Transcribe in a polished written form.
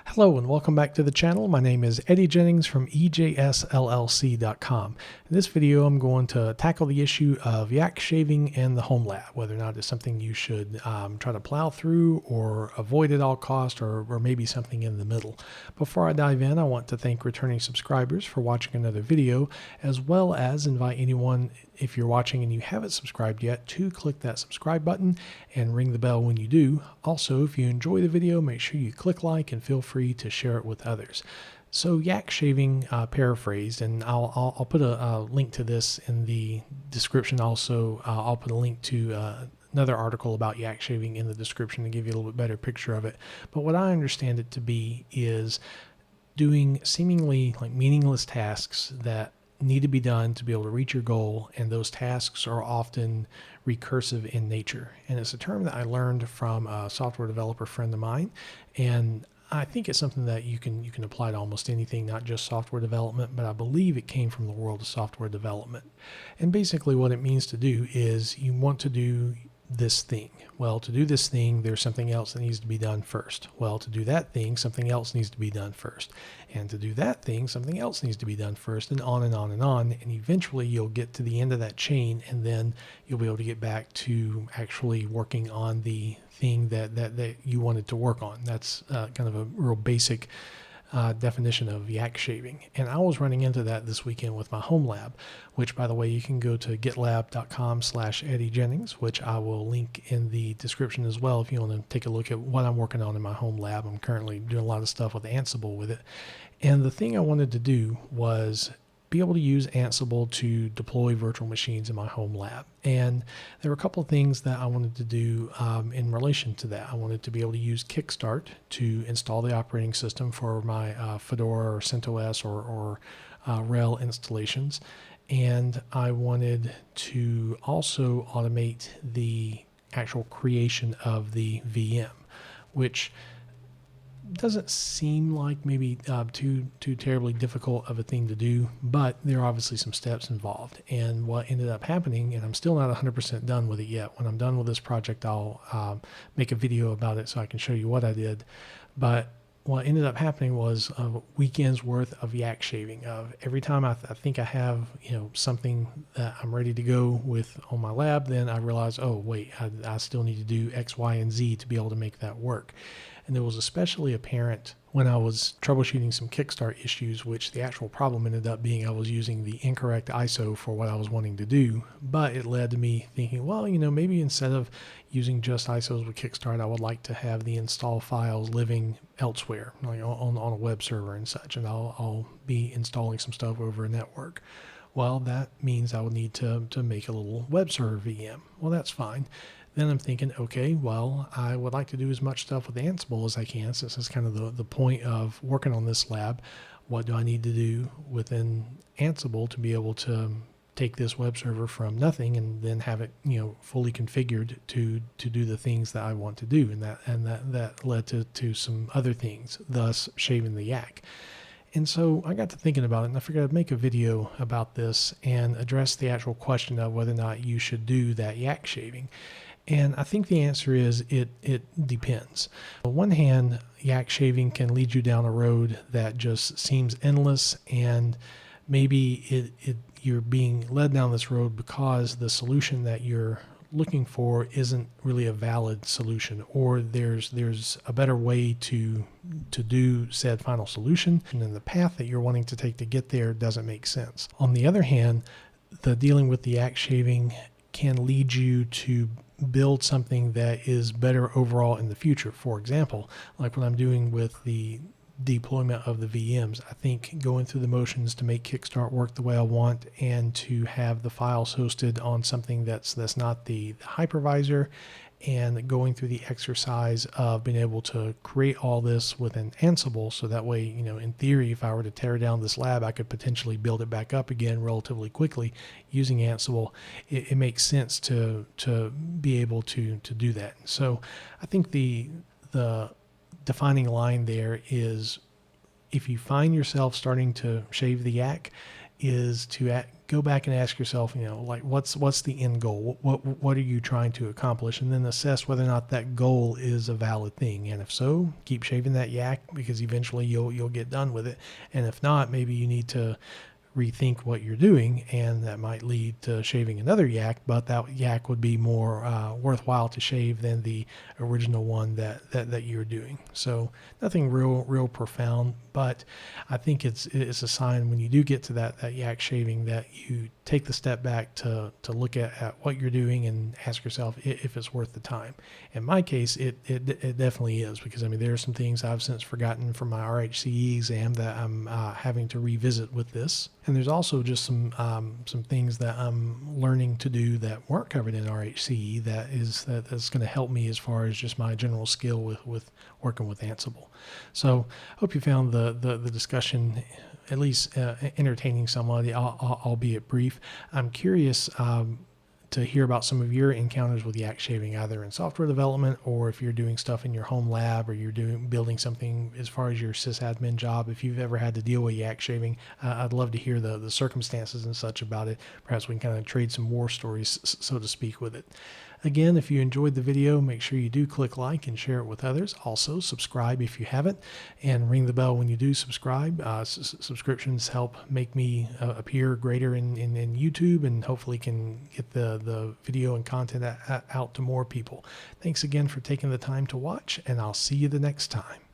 Hello and welcome back to the channel. My name is Eddie Jennings from EJSLLC.com. In this video, I'm going to tackle the issue of yak shaving in the home lab, whether or not it's something you should try to plow through or avoid at all cost, or maybe something in the middle. Before I dive in, I want to thank returning subscribers for watching another video, as well as invite anyone, if you're watching and you haven't subscribed yet, to click that subscribe button and ring the bell when you do. Also, if you enjoy the video, make sure you click like and feel free to share it with others. So yak shaving, paraphrased, and I'll put a link to this in the description. Also, I'll put a link to another article about yak shaving in the description to give you a little bit better picture of it. But what I understand it to be is doing seemingly like meaningless tasks that need to be done to be able to reach your goal, and those tasks are often recursive in nature. And it's a term that I learned from a software developer friend of mine, and I think it's something that you can apply to almost anything, not just software development, but I believe it came from the world of software development. And basically what it means to do is you want to do this thing. Well, to do this thing, there's something else that needs to be done first. Well, to do that thing, something else needs to be done first. And to do that thing, something else needs to be done first, and on and on and on. And eventually you'll get to the end of that chain, and then you'll be able to get back to actually working on the thing that you wanted to work on. That's kind of a real basic definition of yak shaving. And I was running into that this weekend with my home lab, which, by the way, you can go to gitlab.com/Eddie Jennings, which I will link in the description as well if you want to take a look at what I'm working on in my home lab. I'm currently doing a lot of stuff with Ansible with it. And the thing I wanted to do was be able to use Ansible to deploy virtual machines in my home lab. And there were a couple of things that I wanted to do in relation to that. I wanted to be able to use Kickstart to install the operating system for my Fedora or CentOS or RHEL installations. And I wanted to also automate the actual creation of the VM, which doesn't seem like maybe too terribly difficult of a thing to do, but there are obviously some steps involved. And what ended up happening, and I'm still not 100% done with it yet. When I'm done with this project, I'll make a video about it so I can show you what I did. But what ended up happening was a weekend's worth of yak shaving. Of every time I think I have something that I'm ready to go with on my lab, then I realize, oh wait, I still need to do X, Y, and Z to be able to make that work. And it was especially apparent when I was troubleshooting some Kickstart issues, which the actual problem ended up being I was using the incorrect ISO for what I was wanting to do. But it led to me thinking, well, maybe instead of using just ISOs with Kickstart, I would like to have the install files living elsewhere, like on a web server and such. And I'll be installing some stuff over a network. Well, that means I would need to make a little web server VM. Well, that's fine. Then I'm thinking, okay, well, I would like to do as much stuff with Ansible as I can, since it's kind of the point of working on this lab. What do I need to do within Ansible to be able to take this web server from nothing and then have it, fully configured to do the things that I want to do? And that led to some other things, thus shaving the yak. And so I got to thinking about it, and I figured I'd make a video about this and address the actual question of whether or not you should do that yak shaving. And I think the answer is it depends. On one hand, yak shaving can lead you down a road that just seems endless, and maybe you're being led down this road because the solution that you're looking for isn't really a valid solution, or there's a better way to do said final solution, and then the path that you're wanting to take to get there doesn't make sense. On the other hand, the dealing with the yak shaving can lead you to build something that is better overall in the future. For example, like what I'm doing with the deployment of the VMs, I think going through the motions to make Kickstart work the way I want, and to have the files hosted on something that's not the hypervisor, and going through the exercise of being able to create all this within Ansible, so that way, in theory, if I were to tear down this lab, I could potentially build it back up again relatively quickly using Ansible. It makes sense to be able to do that. So I think the defining line there is, if you find yourself starting to shave the yak, is to go back and ask yourself, like what's the end goal? What are you trying to accomplish? And then assess whether or not that goal is a valid thing. And if so, keep shaving that yak, because eventually you'll get done with it. And if not, maybe you need to rethink what you're doing, and that might lead to shaving another yak, but that yak would be more worthwhile to shave than the original one that you're doing. So nothing real profound, but I think it's a sign when you do get to that yak shaving that you take the step back to look at what you're doing and ask yourself if it's worth the time. In my case, it definitely is, because there are some things I've since forgotten from my RHCE exam that I'm having to revisit with this. And there's also just some things that I'm learning to do that weren't covered in RHCE that's going to help me as far as just my general skill with working with Ansible. So hope you found the discussion at least entertaining somebody, albeit brief. I'm curious to hear about some of your encounters with yak shaving, either in software development or if you're doing stuff in your home lab, or you're building something as far as your sysadmin job. If you've ever had to deal with yak shaving, I'd love to hear the circumstances and such about it. Perhaps we can kind of trade some war stories, so to speak, with it. Again, if you enjoyed the video, make sure you do click like and share it with others. Also, subscribe if you haven't, and ring the bell when you do subscribe. Subscriptions help make me appear greater in YouTube, and hopefully can get the video and content out to more people. Thanks again for taking the time to watch, and I'll see you the next time.